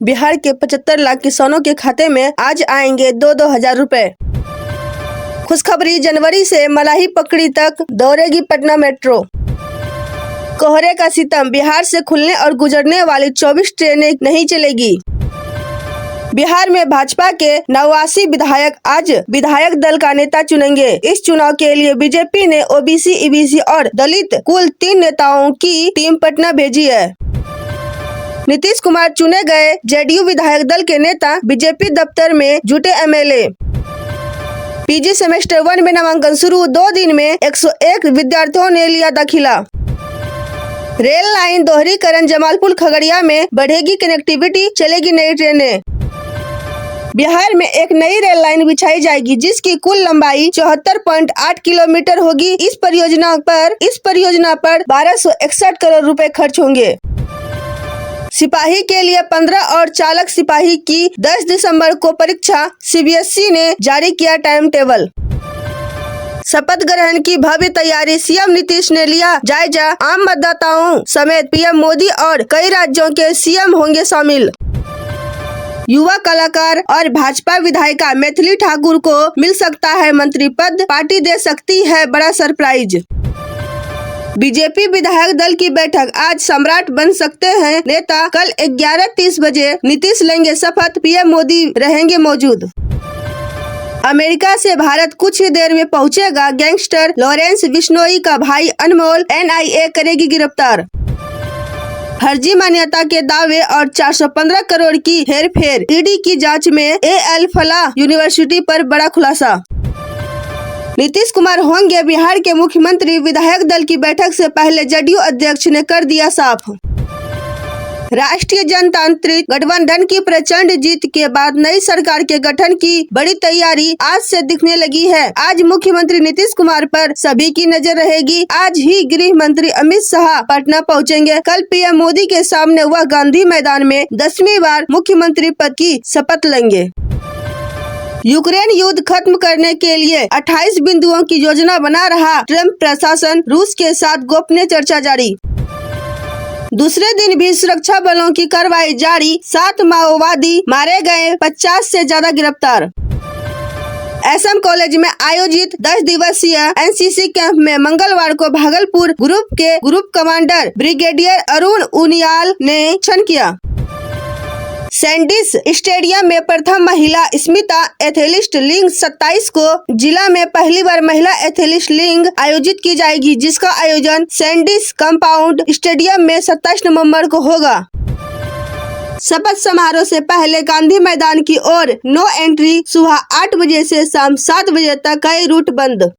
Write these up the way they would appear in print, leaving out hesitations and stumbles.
बिहार के 75 लाख किसानों के खाते में आज आएंगे 2-2 हजार रुपए। खुशखबरी, जनवरी से मलाही पकड़ी तक दौड़ेगी पटना मेट्रो। कोहरे का सितम, बिहार से खुलने और गुजरने वाली 24 ट्रेनें नहीं चलेगी। बिहार में भाजपा के 89 विधायक आज विधायक दल का नेता चुनेंगे। इस चुनाव के लिए बीजेपी ने ओबीसी, ईबीसी और दलित कुल 3 नेताओं की टीम पटना भेजी है। नीतीश कुमार चुने गए जेडीयू विधायक दल के नेता बीजेपी दफ्तर में जुटे एमएलए। पीजी सेमेस्टर 1 में नामांकन शुरू, 2 दिन में 101 विद्यार्थियों ने लिया दाखिला। रेल लाइन दोहरीकरण, जमालपुर खगड़िया में बढ़ेगी कनेक्टिविटी, चलेगी नई ट्रेनें। बिहार में एक नई रेल लाइन बिछाई जाएगी जिसकी कुल लंबाई 74.8 किलोमीटर होगी। इस परियोजना पर 1261 करोड़ रुपए खर्च होंगे। सिपाही के लिए 15 और चालक सिपाही की 10 दिसंबर को परीक्षा, सीबीएसई ने जारी किया टाइम टेबल। शपथ ग्रहण की भव्य तैयारी, सीएम नीतीश ने लिया जायजा, आम मतदाताओं समेत पीएम मोदी और कई राज्यों के सीएम होंगे शामिल। युवा कलाकार और भाजपा विधायिका मैथिली ठाकुर को मिल सकता है मंत्री पद, पार्टी दे सकती है बड़ा सरप्राइज। बीजेपी विधायक दल की बैठक, आज सम्राट बन सकते हैं नेता। कल 11:30 बजे नीतीश लेंगे शपथ, पीएम मोदी रहेंगे मौजूद। अमेरिका से भारत कुछ ही देर में पहुंचेगा गैंगस्टर लॉरेंस बिश्नोई का भाई अनमोल, एनआईए करेगी गिरफ्तार। फर्जी मान्यता के दावे और 415 करोड़ की हेरफेर, ईडी की जांच में एल फलाह यूनिवर्सिटी पर बड़ा खुलासा। नीतीश कुमार होंगे बिहार के मुख्यमंत्री, विधायक दल की बैठक से पहले जदयू अध्यक्ष ने कर दिया साफ। राष्ट्रीय जनतांत्रिक गठबंधन की प्रचंड जीत के बाद नई सरकार के गठन की बड़ी तैयारी आज से दिखने लगी है। आज मुख्यमंत्री नीतीश कुमार पर सभी की नजर रहेगी। आज ही गृह मंत्री अमित शाह पटना पहुंचेंगे। कल पीएम मोदी के सामने वह गांधी मैदान में 10वीं बार मुख्यमंत्री पद की शपथ लेंगे। यूक्रेन युद्ध खत्म करने के लिए 28 बिंदुओं की योजना बना रहा ट्रंप प्रशासन, रूस के साथ गोपनीय चर्चा जारी। दूसरे दिन भी सुरक्षा बलों की कार्रवाई जारी, 7 माओवादी मारे गए, 50 से ज्यादा गिरफ्तार। एसएम कॉलेज में आयोजित 10 दिवसीय एनसीसी कैंप में मंगलवार को भागलपुर ग्रुप के group commander brigadier Arun Uniyal ने क्षण किया। सैंडिस स्टेडियम में प्रथम महिला स्मिता एथलीट लीग 27 को जिला में पहली बार महिला एथलीट लीग आयोजित की जाएगी, जिसका आयोजन सैंडिस कंपाउंड स्टेडियम में 27 नवंबर को होगा। शपथ समारोह से पहले गांधी मैदान की ओर नो एंट्री, सुबह 8 बजे से शाम 7 बजे तक कई रूट बंद।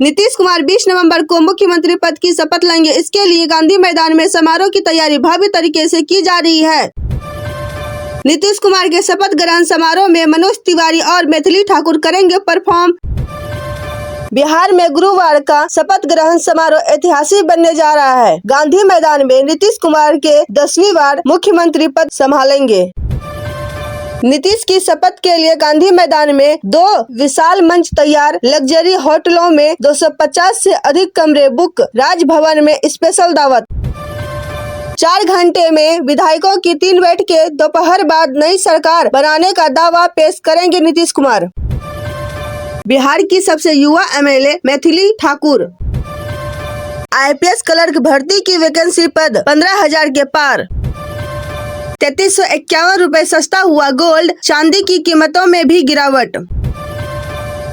नीतीश कुमार 20 नवंबर को मुख्यमंत्री पद की शपथ लेंगे। इसके लिए गांधी मैदान में समारोह की तैयारी भव्य तरीके से की जा रही है। नीतीश कुमार के शपथ ग्रहण समारोह में मनोज तिवारी और मैथिली ठाकुर करेंगे परफॉर्म। बिहार में गुरुवार का शपथ ग्रहण समारोह ऐतिहासिक बनने जा रहा है। गांधी मैदान में नीतीश कुमार के 10वीं बार मुख्यमंत्री पद संभालेंगे। नीतीश की शपथ के लिए गांधी मैदान में 2 विशाल मंच तैयार, लग्जरी होटलों में 250 से अधिक कमरे बुक, राजभवन में स्पेशल दावत। 4 घंटे में विधायकों की 3 बैठकें, दोपहर बाद नई सरकार बनाने का दावा पेश करेंगे नीतीश कुमार। बिहार की सबसे युवा MLA Maithili Thakur. IPS clerk भर्ती की वैकेंसी पद 15,000 के पार। 3351 रुपए सस्ता हुआ गोल्ड, चांदी की कीमतों में भी गिरावट।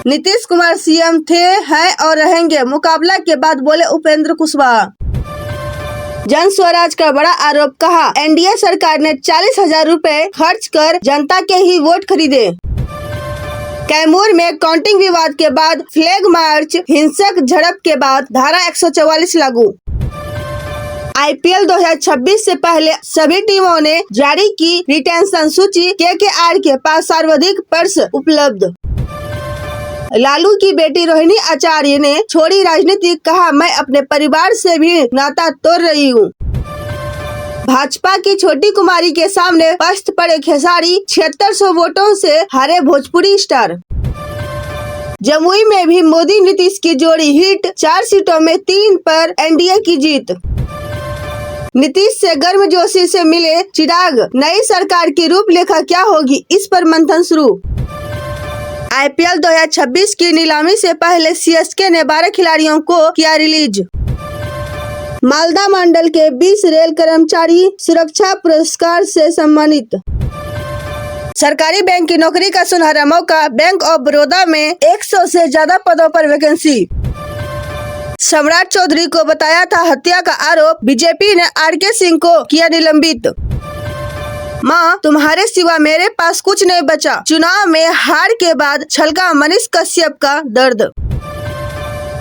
नीतीश कुमार सीएम थे, हैं और रहेंगे, मुकाबला के बाद बोले उपेंद्र कुशवाहा। जन स्वराज का बड़ा आरोप, कहा एनडीए सरकार ने 40,000 रुपए खर्च कर जनता के ही वोट खरीदे। कैमूर में काउंटिंग विवाद के बाद फ्लैग मार्च, हिंसक झड़प के बाद धारा 144 लागू। आईपीएल 2026 से पहले सभी टीमों ने जारी की रिटेंशन सूची, केकेआर के पास सर्वाधिक पर्स उपलब्ध। लालू की बेटी रोहिणी आचार्य ने छोड़ी राजनीति, कहा मैं अपने परिवार से भी नाता तोड़ रही हूँ। भाजपा की छोटी कुमारी के सामने पस्त पड़े खेसारी, 7600 वोटों से हारे भोजपुरी स्टार। जमुई में भी मोदी नीतीश की जोड़ी हिट, 4 सीटों में 3 पर एनडीए की जीत। नीतीश से गर्मजोशी से मिले चिराग, नई सरकार की रूपरेखा क्या होगी, इस पर मंथन शुरू। आईपीएल 2026 की नीलामी से पहले सीएसके ने 12 खिलाड़ियों को किया रिलीज। मालदा मंडल के 20 रेल कर्मचारी सुरक्षा पुरस्कार से सम्मानित। सरकारी बैंक की नौकरी का सुनहरा मौका, बैंक ऑफ बड़ौदा में 100 से ज्यादा पदों पर वैकेंसी। सम्राट चौधरी को बताया था हत्या का आरोप, बीजेपी ने आरके सिंह को किया निलंबित। मां, तुम्हारे सिवा मेरे पास कुछ नहीं बचा, चुनाव में हार के बाद छलका मनीष कश्यप का दर्द।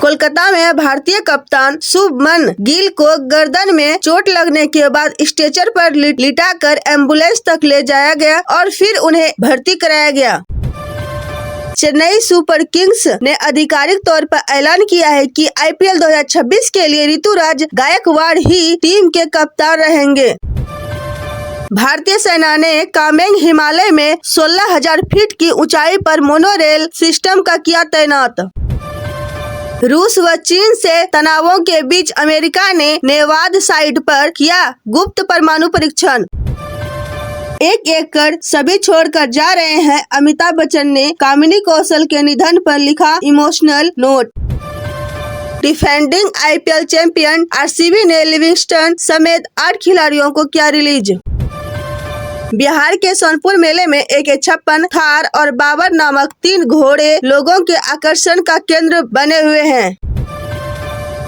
कोलकाता में भारतीय कप्तान शुभमन गिल को गर्दन में चोट लगने के बाद स्ट्रेचर पर लिटाकर एम्बुलेंस तक ले जाया गया और फिर उन्हें भर्ती कराया गया। चेन्नई सुपर किंग्स ने आधिकारिक तौर पर ऐलान किया है कि आईपीएल 2026 के लिए ऋतुराज गायकवाड़ ही टीम के कप्तान रहेंगे। भारतीय सेना ने कामेंग हिमालय में 16,000 फीट की ऊंचाई पर मोनोरेल सिस्टम का किया तैनात। रूस व चीन से तनावों के बीच अमेरिका ने नेवाद साइट पर किया गुप्त परमाणु परीक्षण। एक कर सभी छोड़कर जा रहे हैं, अमिताभ बच्चन ने कामिनी कौशल के निधन पर लिखा emotional note. Defending IPL champion RCB ने लिविंगस्टन समेत 8 खिलाड़ियों को किया रिलीज। बिहार के सोनपुर मेले में AK-56 थार और बाबर नामक 3 घोड़े लोगों के आकर्षण का केंद्र बने हुए हैं।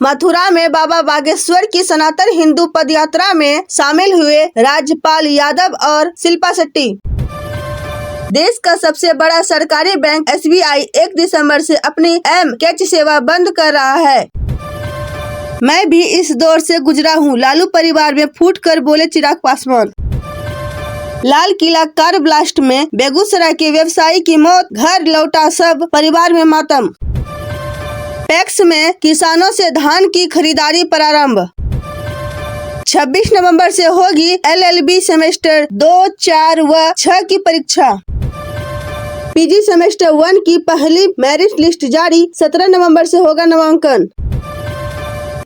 मथुरा में बाबा बागेश्वर की सनातन हिंदू पदयात्रा में शामिल हुए राज्यपाल यादव और शिल्पा शेट्टी। देश का सबसे बड़ा सरकारी बैंक SBI 1 दिसंबर से अपनी M-कैच सेवा बंद कर रहा है। मैं भी इस दौर से गुजरा हूँ, लालू परिवार में फूट कर बोले चिराग पासवान। लाल किला कार ब्लास्ट में बेगूसराय के व्यवसायी की मौत, घर लौटा सब परिवार में मातम। पैक्स में किसानों से धान की खरीदारी प्रारंभ। 26 नवंबर से होगी LLB सेमेस्टर 2, 4 व 6 की परीक्षा। पीजी सेमेस्टर 1 की पहली मेरिट लिस्ट जारी, 17 नवंबर से होगा नामांकन।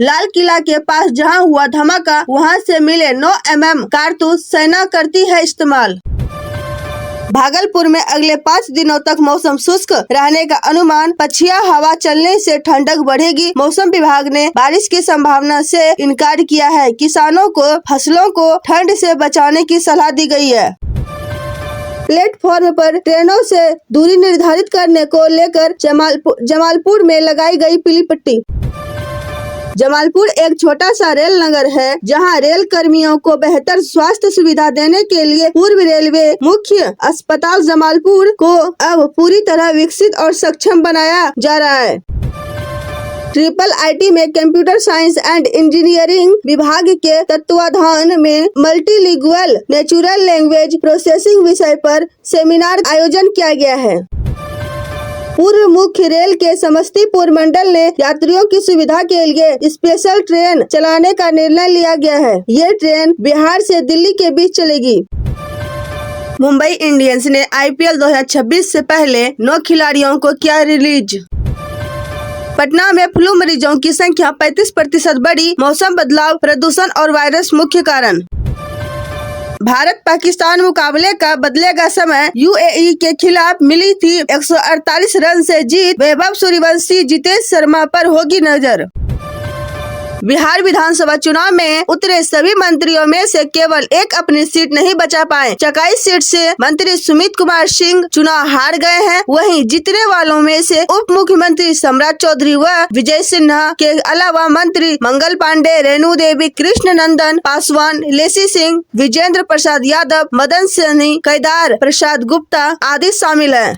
लाल किला के पास जहां हुआ धमाका, वहां से मिले 9 mm कारतूस, सेना करती है इस्तेमाल। भागलपुर में अगले 5 दिनों तक मौसम शुष्क रहने का अनुमान, पछिया हवा चलने से ठंडक बढ़ेगी। मौसम विभाग ने बारिश की संभावना से इनकार किया है। किसानों को फसलों को ठंड से बचाने की सलाह दी गई है। प्लेटफॉर्म पर ट्रेनों से दूरी निर्धारित करने को लेकर जमालपुर में लगाई गई पीली पट्टी। जमालपुर एक छोटा सा रेल नगर है, जहां रेल कर्मियों को बेहतर स्वास्थ्य सुविधा देने के लिए पूर्व रेलवे मुख्य अस्पताल जमालपुर को अब पूरी तरह विकसित और सक्षम बनाया जा रहा है। IIIT में कंप्यूटर साइंस एंड इंजीनियरिंग विभाग के तत्वाधान में मल्टीलिंगुअल नेचुरल लैंग्वेज प्रोसेसिंग विषय पर सेमिनार आयोजन किया गया है। पूर्व मुख्य रेल के समस्तीपुर मंडल ने यात्रियों की सुविधा के लिए स्पेशल ट्रेन चलाने का निर्णय लिया गया है। ये ट्रेन बिहार से दिल्ली के बीच चलेगी। मुंबई इंडियंस ने आईपीएल 2026 से पहले 9 खिलाड़ियों को किया रिलीज। पटना में फ्लू मरीजों की संख्या 35% बढ़ी, मौसम बदलाव, प्रदूषण और वायरस मुख्य कारण। भारत पाकिस्तान मुकाबले का बदलेगा समय, UAE के खिलाफ मिली थी 148 रन से जीत, वैभव सूर्यवंशी जितेश शर्मा पर होगी नजर। बिहार विधानसभा चुनाव में उतरे सभी मंत्रियों में से केवल एक अपनी सीट नहीं बचा पाए। चकाई सीट से मंत्री सुमित कुमार सिंह चुनाव हार गए हैं। वहीं जीतने वालों में से उप मुख्यमंत्री सम्राट चौधरी व विजय सिन्हा के अलावा मंत्री मंगल पांडे, रेणु देवी, कृष्ण नंदन पासवान, लेसी सिंह, विजेंद्र प्रसाद यादव, मदन सहनी, केदार प्रसाद गुप्ता आदि शामिल हैं।